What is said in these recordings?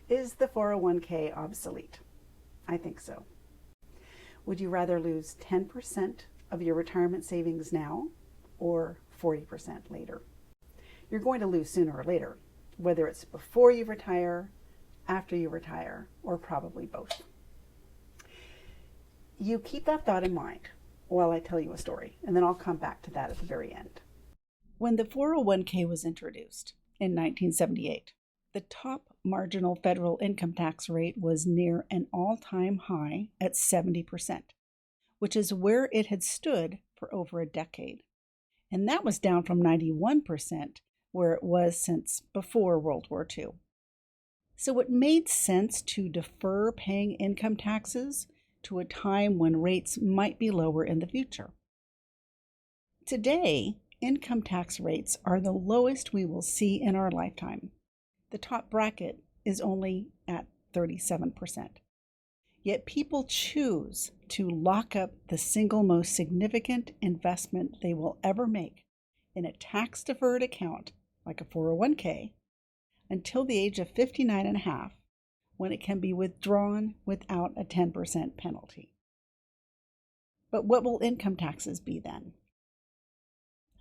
Is the 401k obsolete? I think so. Would you rather lose 10% of your retirement savings now or 40% later? You're going to lose sooner or later, whether it's before you retire, after you retire, or probably both. You keep that thought in mind while I tell you a story, and then I'll come back to that at the very end. When the 401k was introduced in 1978, the top marginal federal income tax rate was near an all-time high at 70%, which is where it had stood for over a decade. And that was down from 91%, where it was since before World War II. So it made sense to defer paying income taxes to a time when rates might be lower in the future. Today, income tax rates are the lowest we will see in our lifetime. The top bracket is only at 37%. Yet people choose to lock up the single most significant investment they will ever make in a tax-deferred account, like a 401k, until the age of 59 and a half, when it can be withdrawn without a 10% penalty. But what will income taxes be then?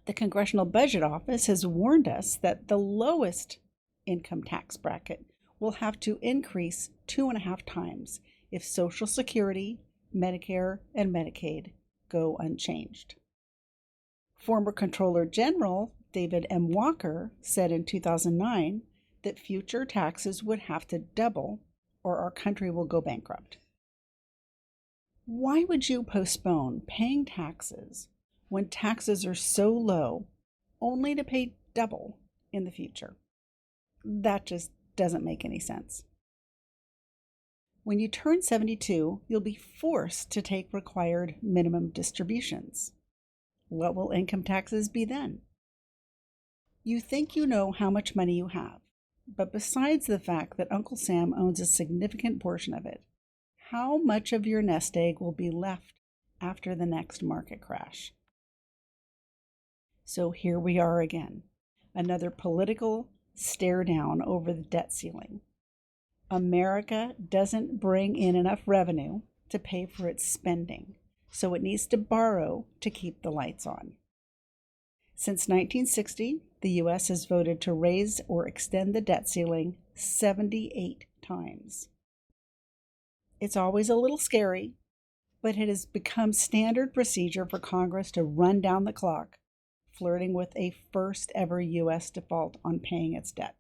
The Congressional Budget Office has warned us that the lowest income tax bracket will have to increase 2.5 times if Social Security, Medicare, and Medicaid go unchanged. Former Comptroller General David M. Walker said in 2009 that future taxes would have to double or our country will go bankrupt. Why would you postpone paying taxes when taxes are so low only to pay double in the future? That just doesn't make any sense. When you turn 72, you'll be forced to take required minimum distributions. What will income taxes be then? You think you know how much money you have, but besides the fact that Uncle Sam owns a significant portion of it, how much of your nest egg will be left after the next market crash? So here we are again, another political stare down over the debt ceiling. America doesn't bring in enough revenue to pay for its spending, so it needs to borrow to keep the lights on. Since 1960, the U.S. has voted to raise or extend the debt ceiling 78 times. It's always a little scary, but it has become standard procedure for Congress to run down the clock, flirting with a first ever U.S. default on paying its debt.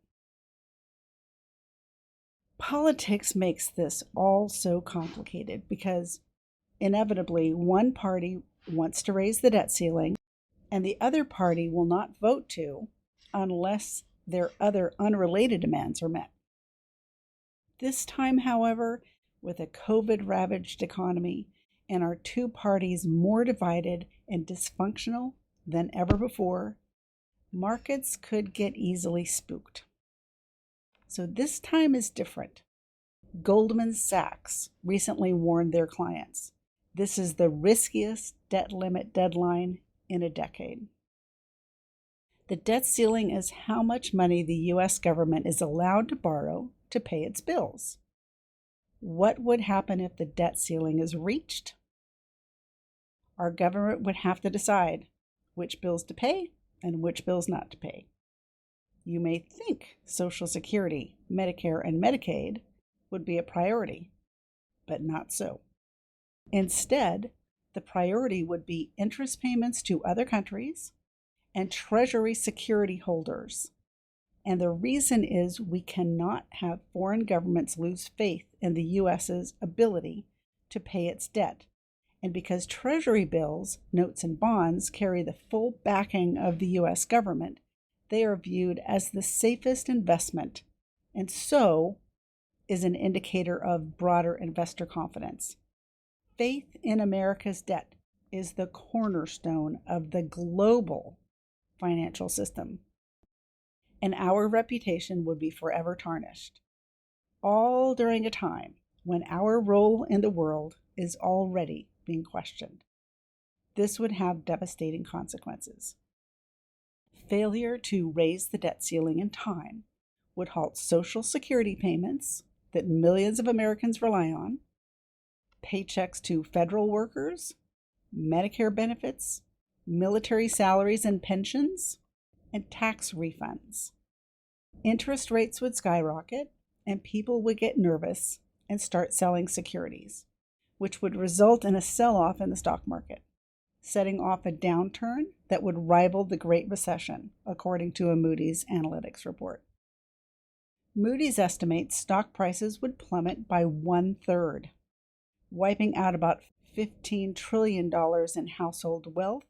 Politics makes this all so complicated because inevitably one party wants to raise the debt ceiling and the other party will not vote to unless their other unrelated demands are met. This time, however, with a COVID-ravaged economy and our two parties more divided and dysfunctional than ever before, markets could get easily spooked. So this time is different. Goldman Sachs recently warned their clients, this is the riskiest debt limit deadline in a decade. The debt ceiling is how much money the U.S. government is allowed to borrow to pay its bills. What would happen if the debt ceiling is reached? Our government would have to decide which bills to pay and which bills not to pay. You may think Social Security, Medicare, and Medicaid would be a priority, but not so. Instead, the priority would be interest payments to other countries and Treasury security holders. And the reason is we cannot have foreign governments lose faith in the U.S.'s ability to pay its debt. And because Treasury bills, notes, and bonds carry the full backing of the U.S. government, they are viewed as the safest investment, and so is an indicator of broader investor confidence. Faith in America's debt is the cornerstone of the global financial system, and our reputation would be forever tarnished, all during a time when our role in the world is already being questioned. This would have devastating consequences. Failure to raise the debt ceiling in time would halt Social Security payments that millions of Americans rely on, paychecks to federal workers, Medicare benefits, military salaries and pensions, and tax refunds. Interest rates would skyrocket, and people would get nervous and start selling securities, which would result in a sell-off in the stock market, setting off a downturn that would rival the Great Recession, according to a Moody's Analytics report. Moody's estimates stock prices would plummet by 1/3, wiping out about $15 trillion in household wealth,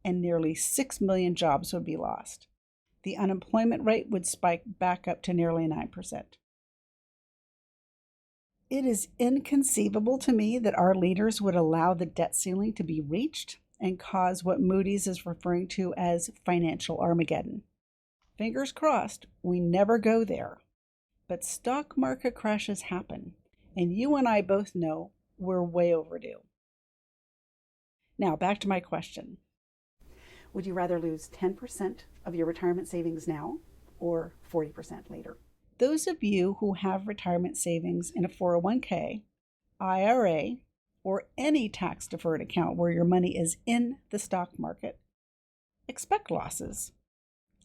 and nearly 6 million jobs would be lost. The unemployment rate would spike back up to nearly 9%. It is inconceivable to me that our leaders would allow the debt ceiling to be reached and cause what Moody's is referring to as financial Armageddon. Fingers crossed, we never go there. But stock market crashes happen, and you and I both know we're way overdue. Now, back to my question. Would you rather lose 10% of your retirement savings now or 40% later? Those of you who have retirement savings in a 401k, IRA, or any tax-deferred account where your money is in the stock market, expect losses.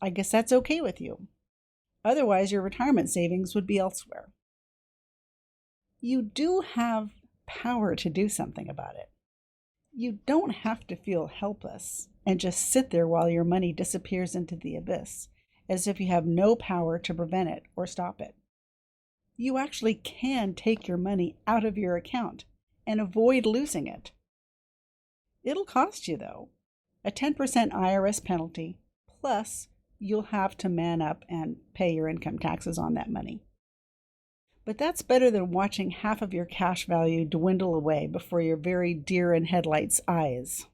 I guess that's okay with you. Otherwise, your retirement savings would be elsewhere. You do have power to do something about it. You don't have to feel helpless and just sit there while your money disappears into the abyss, as if you have no power to prevent it or stop it. You actually can take your money out of your account and avoid losing it. It'll cost you, though, a 10% IRS penalty, plus you'll have to man up and pay your income taxes on that money. But that's better than watching half of your cash value dwindle away before your very deer-in-headlights eyes.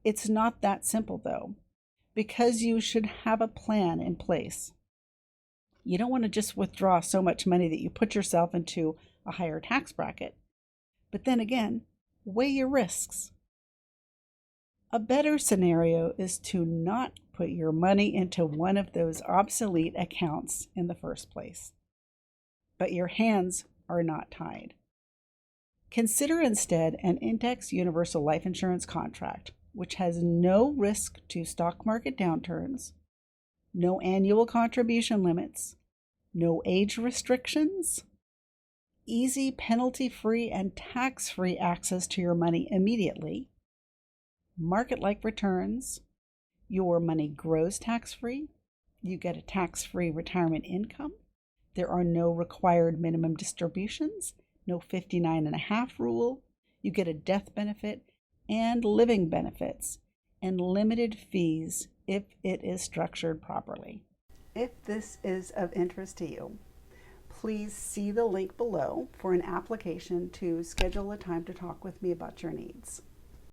It's not that simple, though, because you should have a plan in place. You don't want to just withdraw so much money that you put yourself into a higher tax bracket. But then again, weigh your risks. A better scenario is to not put your money into one of those obsolete accounts in the first place. But your hands are not tied. Consider instead an index universal life insurance contract, which has no risk to stock market downturns, no annual contribution limits, no age restrictions, easy penalty-free and tax-free access to your money immediately, market-like returns, your money grows tax-free, you get a tax-free retirement income, there are no required minimum distributions, no 59.5 rule, you get a death benefit and living benefits, and limited fees if it is structured properly. If this is of interest to you, please see the link below for an application to schedule a time to talk with me about your needs.